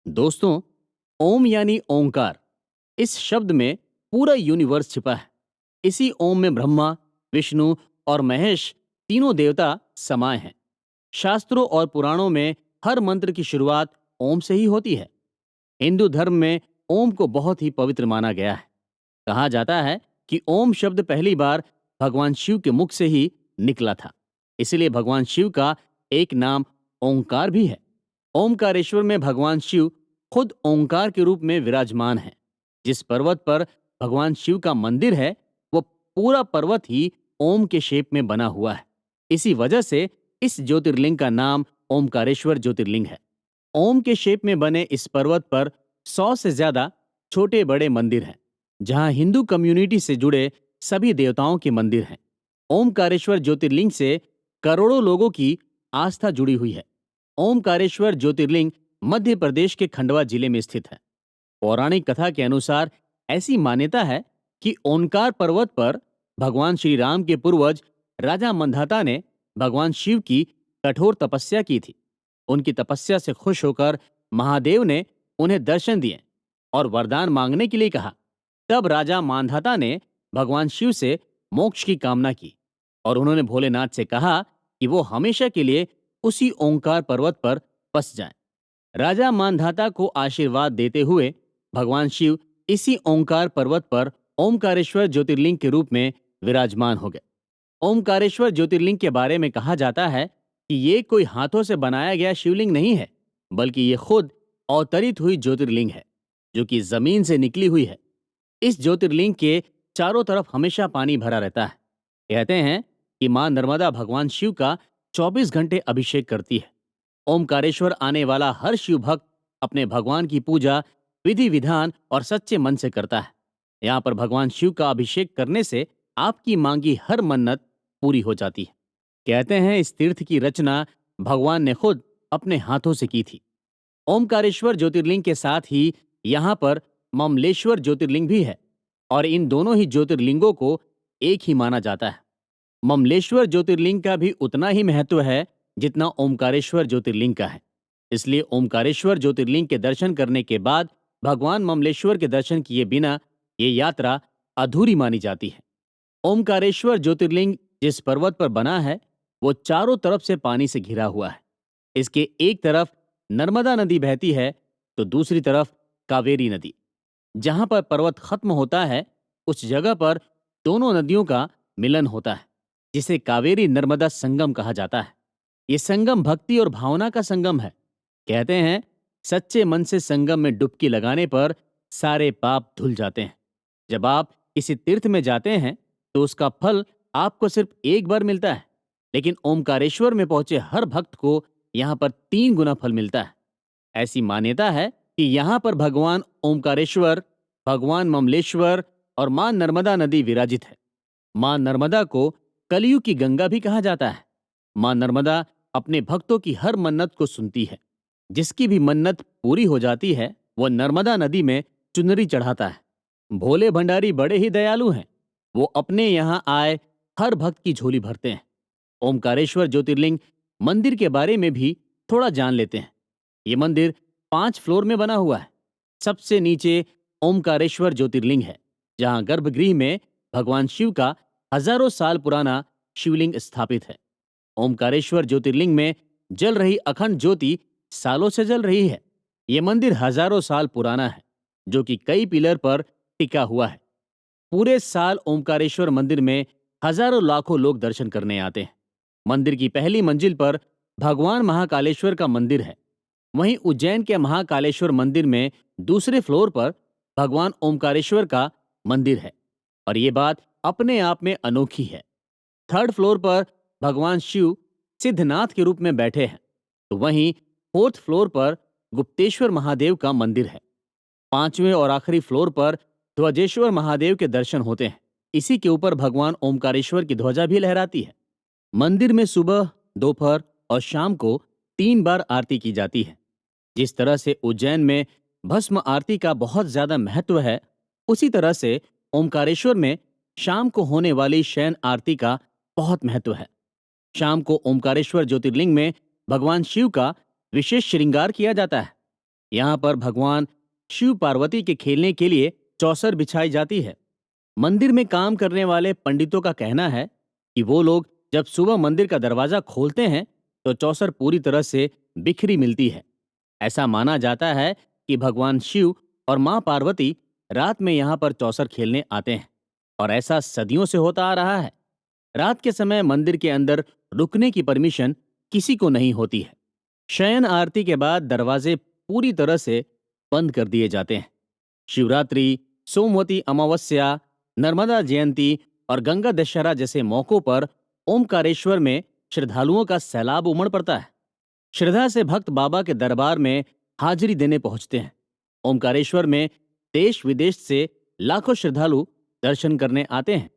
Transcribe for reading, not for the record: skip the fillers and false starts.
दोस्तों, ओम यानी ओंकार। इस शब्द में पूरा यूनिवर्स छिपा है। इसी ओम में ब्रह्मा, विष्णु और महेश तीनों देवता समाये हैं। शास्त्रों और पुराणों में हर मंत्र की शुरुआत ओम से ही होती है। हिंदू धर्म में ओम को बहुत ही पवित्र माना गया है। कहा जाता है कि ओम शब्द पहली बार भगवान शिव के मुख से ही निकला था। इसलिए भगवान शिव का एक नाम ओंकार भी है। ओमकारेश्वर में भगवान शिव खुद ओंकार के रूप में विराजमान है। जिस पर्वत पर भगवान शिव का मंदिर है, वो पूरा पर्वत ही ओम के शेप में बना हुआ है। इसी वजह से इस ज्योतिर्लिंग का नाम ओमकारेश्वर ज्योतिर्लिंग है। ओम के शेप में बने इस पर्वत पर 100 से ज्यादा छोटे बड़े मंदिर हैं, जहां हिंदू कम्युनिटी से जुड़े सभी देवताओं के मंदिर हैं। ओमकारेश्वर ज्योतिर्लिंग से करोड़ों लोगों की आस्था जुड़ी हुई है। ओमकारेश्वर ज्योतिर्लिंग मध्य प्रदेश के खंडवा जिले में स्थित है। पौराणिक कथा के अनुसार ऐसी मान्यता है कि ओंकार पर्वत पर भगवान श्री राम के पूर्वज राजा मंधाता ने भगवान शिव की कठोर तपस्या की थी। उनकी तपस्या से खुश होकर महादेव ने उन्हें दर्शन दिए और वरदान मांगने के लिए कहा। तब राजा मांधाता ने भगवान शिव से मोक्ष की कामना की और उन्होंने भोलेनाथ से कहा कि वो हमेशा के लिए उसी ओंकार पर्वत पर बस जाएं। राजा मानधाता को आशीर्वाद देते हुए भगवान शिव इसी ओंकार पर्वत पर ओमकारेश्वर ज्योतिर्लिंग के रूप में विराजमान हो गए। ओमकारेश्वर ज्योतिर्लिंग के बारे में कहा जाता है कि ये कोई हाथों से बनाया गया शिवलिंग नहीं है, बल्कि ये खुद अवतरित हुई ज्योतिर्लिंग है, जो कि जमीन से निकली हुई है। इस ज्योतिर्लिंग के चारों तरफ हमेशा पानी भरा रहता है। कहते हैं कि मां नर्मदा भगवान शिव का 24 घंटे अभिषेक करती है। ओमकारेश्वर आने वाला हर शिव भक्त अपने भगवान की पूजा विधि विधान और सच्चे मन से करता है। यहाँ पर भगवान शिव का अभिषेक करने से आपकी मांगी हर मन्नत पूरी हो जाती है। कहते हैं इस तीर्थ की रचना भगवान ने खुद अपने हाथों से की थी। ओमकारेश्वर ज्योतिर्लिंग के साथ ही यहाँ पर ममलेश्वर ज्योतिर्लिंग भी है और इन दोनों ही ज्योतिर्लिंगों को एक ही माना जाता है। ममलेश्वर ज्योतिर्लिंग का भी उतना ही महत्व है जितना ओमकारेश्वर ज्योतिर्लिंग का है। इसलिए ओमकारेश्वर ज्योतिर्लिंग के दर्शन करने के बाद भगवान ममलेश्वर के दर्शन किए बिना ये यात्रा अधूरी मानी जाती है। ओमकारेश्वर ज्योतिर्लिंग जिस पर्वत पर बना है, वो चारों तरफ से पानी से घिरा हुआ है। इसके एक तरफ नर्मदा नदी बहती है तो दूसरी तरफ कावेरी नदी। जहां पर पर्वत खत्म होता है, उस जगह पर दोनों नदियों का मिलन होता है, जिसे कावेरी नर्मदा संगम कहा जाता है। ये संगम भक्ति और भावना का संगम है। कहते हैं सच्चे मन से संगम में डुबकी लगाने पर सारे पाप धुल जाते हैं। जब आप इसी तीर्थ में जाते हैं तो उसका फल आपको सिर्फ एक बार मिलता है, लेकिन ओमकारेश्वर में पहुंचे हर भक्त को यहाँ पर 3 गुना फल मिलता है। ऐसी मान्यता है कि यहाँ पर भगवान ओमकारेश्वर, भगवान ममलेश्वर और मां नर्मदा नदी विराजित है। मां नर्मदा को कलयुग की गंगा भी कहा जाता है। मां नर्मदा अपने भक्तों की हर मन्नत को सुनती है। जिसकी भी मन्नत पूरी हो जाती है, वह नर्मदा नदी में चुनरी चढ़ाता है। भोले भंडारी बड़े ही दयालु हैं। वो अपने यहाँ आए हर भक्त की झोली भरते हैं। ओमकारेश्वर ज्योतिर्लिंग मंदिर के बारे में भी थोड़ा जान लेते हैं। ये मंदिर 5 फ्लोर में बना हुआ है। सबसे नीचे ओमकारेश्वर ज्योतिर्लिंग है, जहां गर्भगृह में भगवान शिव का हजारों साल पुराना शिवलिंग स्थापित है। ओमकारेश्वर ज्योतिर्लिंग में जल रही अखंड ज्योति सालों से जल रही है। यह मंदिर हजारों साल पुराना है, जो कि कई पिलर पर टिका हुआ है। पूरे साल ओमकारेश्वर मंदिर में हजारों लाखों लोग दर्शन करने आते हैं। मंदिर की पहली मंजिल पर भगवान महाकालेश्वर का मंदिर है। वहीं उज्जैन के महाकालेश्वर मंदिर में दूसरे फ्लोर पर भगवान ओमकारेश्वर का मंदिर है और ये बात अपने आप में अनोखी है। थर्ड फ्लोर पर भगवान शिव सिद्धनाथ के रूप में बैठे हैं, तो वहीं फोर्थ फ्लोर पर गुप्तेश्वर महादेव का मंदिर है। 5वें और आखिरी फ्लोर पर ध्वजेश्वर महादेव के दर्शन होते हैं। इसी के ऊपर भगवान ओमकारेश्वर की ध्वजा भी लहराती है। मंदिर में सुबह, दोपहर और शाम को 3 बार आरती की जाती है। जिस तरह से उज्जैन में भस्म आरती का बहुत ज्यादा महत्व है, उसी तरह से ओमकारेश्वर में शाम को होने वाली शयन आरती का बहुत महत्व है। शाम को ओमकारेश्वर ज्योतिर्लिंग में भगवान शिव का विशेष श्रृंगार किया जाता है। यहाँ पर भगवान शिव पार्वती के खेलने के लिए चौसर बिछाई जाती है। मंदिर में काम करने वाले पंडितों का कहना है कि वो लोग जब सुबह मंदिर का दरवाजा खोलते हैं तो चौसर पूरी तरह से बिखरी मिलती है। ऐसा माना जाता है कि भगवान शिव और मां पार्वती रात में यहाँ पर चौसर खेलने आते हैं और ऐसा सदियों से होता आ रहा है। रात के समय मंदिर के अंदर रुकने की परमिशन किसी को नहीं होती है। शयन आरती के बाद दरवाजे पूरी तरह से बंद कर दिए जाते हैं। शिवरात्रि, सोमवती अमावस्या, नर्मदा जयंती और गंगा दशहरा जैसे मौकों पर ओमकारेश्वर में श्रद्धालुओं का सैलाब उमड़ पड़ता है। श्रद्धा से भक्त बाबा के दरबार में हाजिरी देने पहुंचते हैं। ओमकारेश्वर में देश विदेश से लाखों श्रद्धालु दर्शन करने आते हैं।